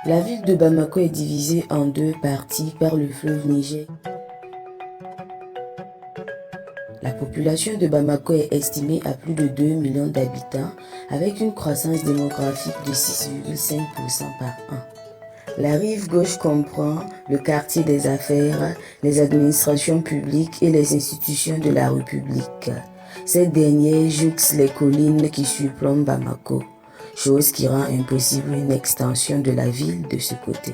La ville de Bamako est divisée en deux parties par le fleuve Niger. La population de Bamako est estimée à plus de 2 millions d'habitants avec une croissance démographique de 6,5% par an. La rive gauche comprend le quartier des affaires, les administrations publiques et les institutions de la République. Cette dernière jouxte les collines qui surplombent Bamako, chose qui rend impossible une extension de la ville de ce côté.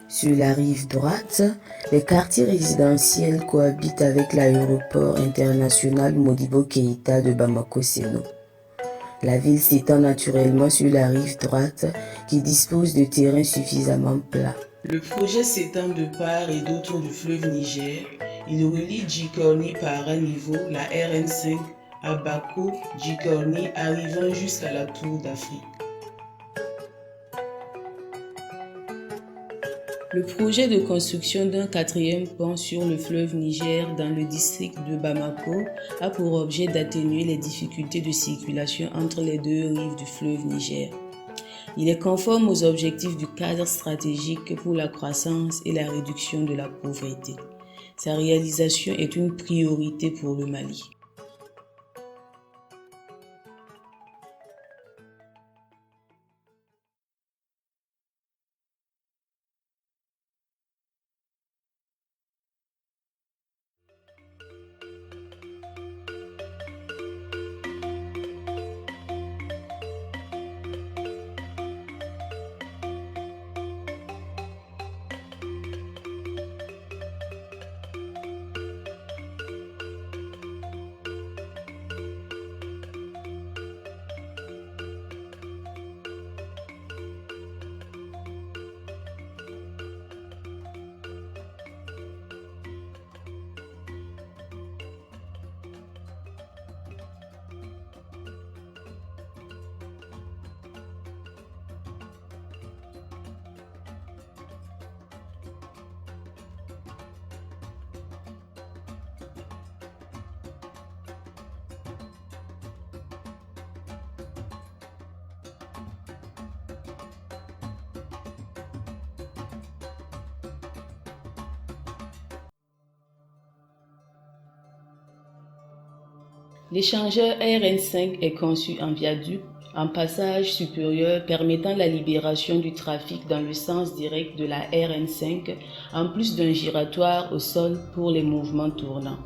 Sur la rive droite, les quartiers résidentiels cohabitent avec l'aéroport international Modibo Keïta de Bamako-Seno. La ville s'étend naturellement sur la rive droite qui dispose de terrains suffisamment plats. Le projet s'étend de part et d'autre du fleuve Niger. Il relie Djikorni par un niveau, la RN5, à Bako-Djikorni, arrivant jusqu'à la Tour d'Afrique. Le projet de construction d'un quatrième pont sur le fleuve Niger dans le district de Bamako a pour objet d'atténuer les difficultés de circulation entre les deux rives du fleuve Niger. Il est conforme aux objectifs du cadre stratégique pour la croissance et la réduction de la pauvreté. Sa réalisation est une priorité pour le Mali. L'échangeur RN5 est conçu en viaduc, en passage supérieur permettant la libération du trafic dans le sens direct de la RN5, en plus d'un giratoire au sol pour les mouvements tournants.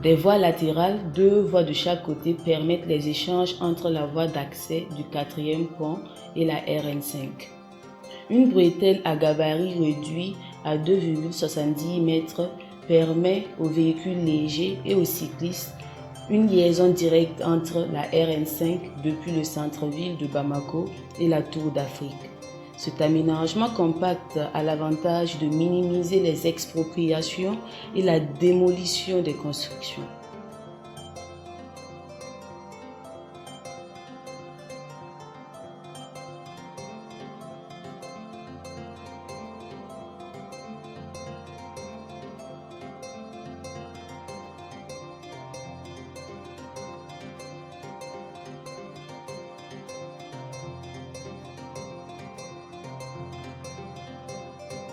Des voies latérales, 2 voies de chaque côté, permettent les échanges entre la voie d'accès du quatrième pont et la RN5. Une bretelle à gabarit réduit à 2,70 mètres permet aux véhicules légers et aux cyclistes une liaison directe entre la RN5 depuis le centre-ville de Bamako et la Tour d'Afrique. Cet aménagement compact a l'avantage de minimiser les expropriations et la démolition des constructions.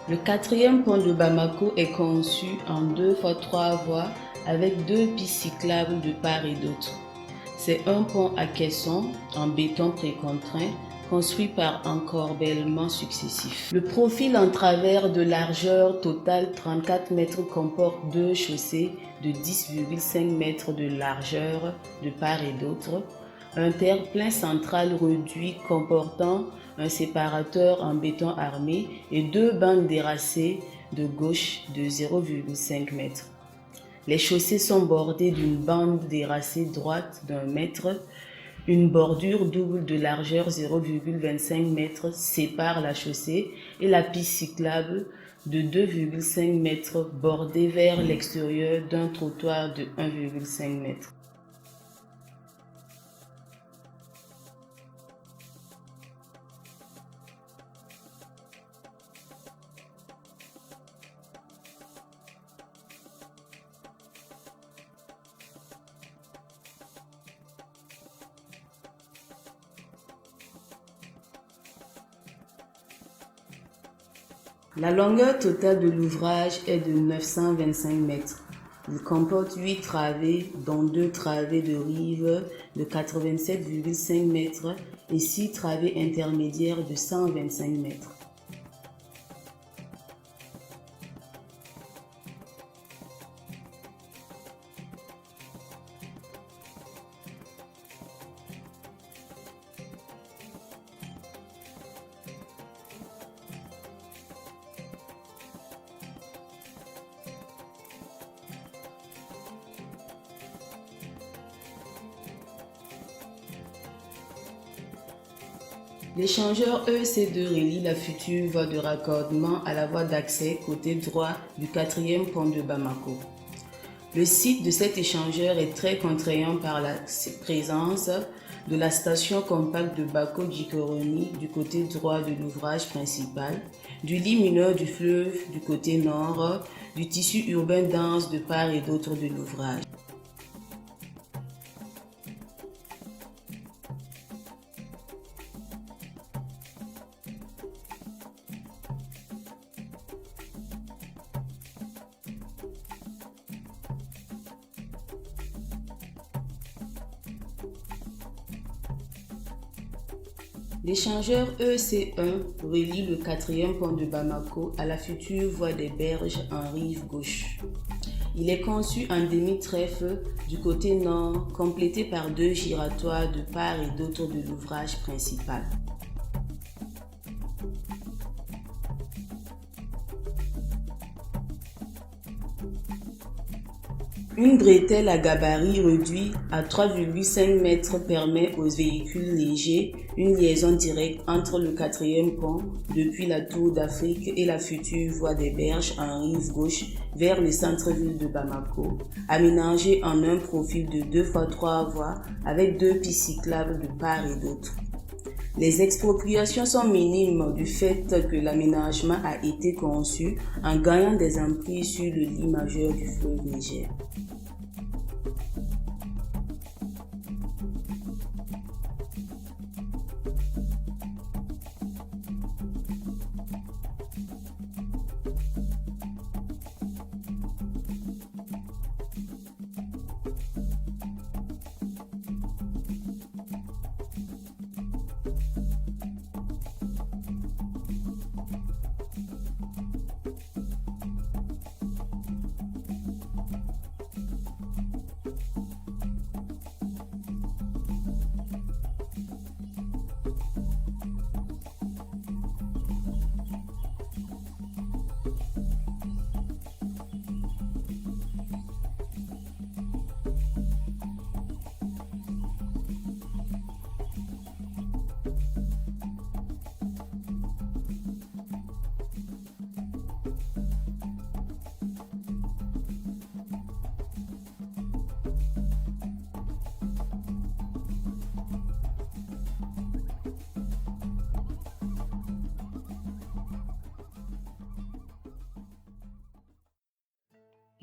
Le quatrième pont de Bamako est conçu en 2 x 3 voies avec 2 pistes cyclables de part et d'autre. C'est un pont à caissons en béton précontraint construit par encorbellement successif. Le profil en travers de largeur totale 34 mètres comporte 2 chaussées de 10,5 mètres de largeur de part et d'autre, un terre-plein central réduit comportant un séparateur en béton armé et 2 bandes dérassées de gauche de 0,5 m. Les chaussées sont bordées d'une bande dérassée droite d'1 mètre. Une bordure double de largeur 0,25 m sépare la chaussée et la piste cyclable de 2,5 m bordée vers l'extérieur d'un trottoir de 1,5 m. La longueur totale de l'ouvrage est de 925 mètres. Il comporte 8 travées, dont 2 travées de rive de 87,5 mètres et 6 travées intermédiaires de 125 mètres. L'échangeur EC2 relie la future voie de raccordement à la voie d'accès côté droit du 4e pont de Bamako. Le site de cet échangeur est très contraignant par la présence de la station compacte de Bako-Djikoroni du côté droit de l'ouvrage principal, du lit mineur du fleuve du côté nord, du tissu urbain dense de part et d'autre de l'ouvrage. L'échangeur EC1 relie le 4e pont de Bamako à la future voie des berges en rive gauche. Il est conçu en demi-trèfle du côté nord, complété par 2 giratoires de part et d'autre de l'ouvrage principal. Une bretelle à gabarit réduit à 3,5 mètres permet aux véhicules légers une liaison directe entre le 4e pont depuis la Tour d'Afrique et la future voie des berges en rive gauche vers le centre-ville de Bamako, aménagée en un profil de 2x3 voies avec 2 pistes cyclables de part et d'autre. Les expropriations sont minimes du fait que l'aménagement a été conçu en gagnant des emprises sur le lit majeur du fleuve Niger.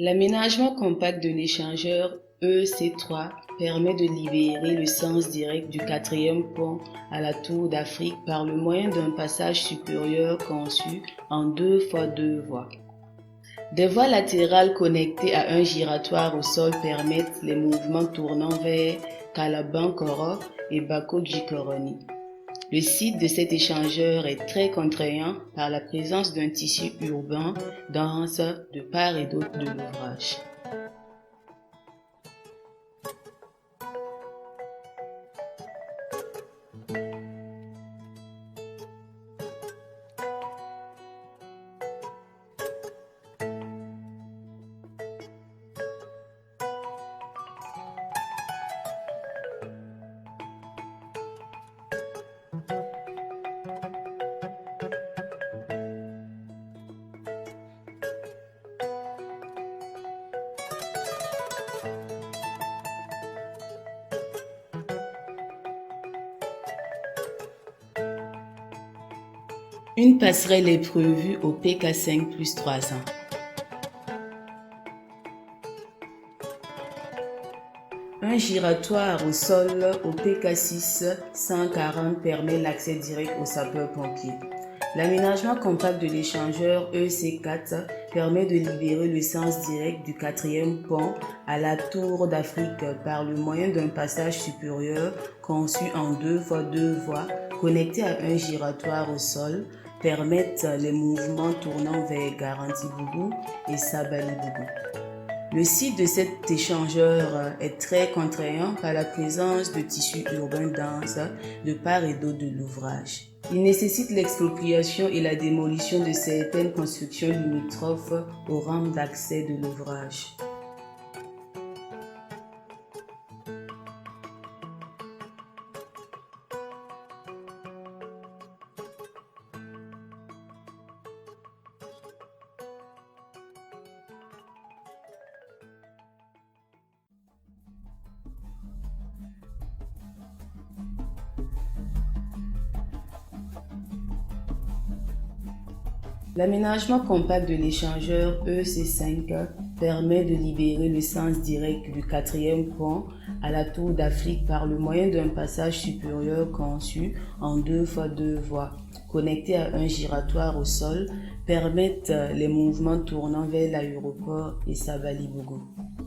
L'aménagement compact de l'échangeur EC3 permet de libérer le sens direct du 4e pont à la Tour d'Afrique par le moyen d'un passage supérieur conçu en 2x2 voies. Des voies latérales connectées à un giratoire au sol permettent les mouvements tournant vers Kalabankoro et Bako-Djikoroni. Le site de cet échangeur est très contraignant par la présence d'un tissu urbain dense de part et d'autre de l'ouvrage. Une passerelle est prévue au PK5 plus 300. Un giratoire au sol au PK6 140 permet l'accès direct aux sapeurs-pompiers. L'aménagement compact de l'échangeur EC4 permet de libérer le sens direct du 4e pont à la Tour d'Afrique par le moyen d'un passage supérieur conçu en 2 fois 2 voies connecté à un giratoire au sol, permettent les mouvements tournant vers Garanti-Bougou et Sabali-Bougou. Le site de cet échangeur est très contraignant par la présence de tissus urbains denses de part et d'autre de l'ouvrage. Il nécessite l'expropriation et la démolition de certaines constructions limitrophes aux rampes d'accès de l'ouvrage. L'aménagement compact de l'échangeur EC5 permet de libérer le sens direct du 4e pont à la Tour d'Afrique par le moyen d'un passage supérieur conçu en 2 fois 2 voies, connecté à un giratoire au sol, permettent les mouvements tournant vers l'aéroport et Sabali-Bougou.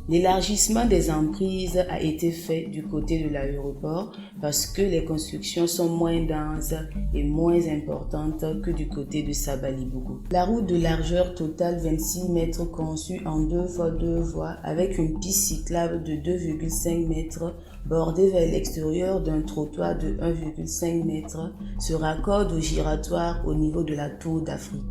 L'élargissement des emprises a été fait du côté de l'aéroport parce que les constructions sont moins denses et moins importantes que du côté de Sabali-Bougou. La route de largeur totale 26 mètres conçue en 2 fois 2 voies avec une piste cyclable de 2,5 mètres bordée vers l'extérieur d'un trottoir de 1,5 mètre se raccorde au giratoire au niveau de la Tour d'Afrique.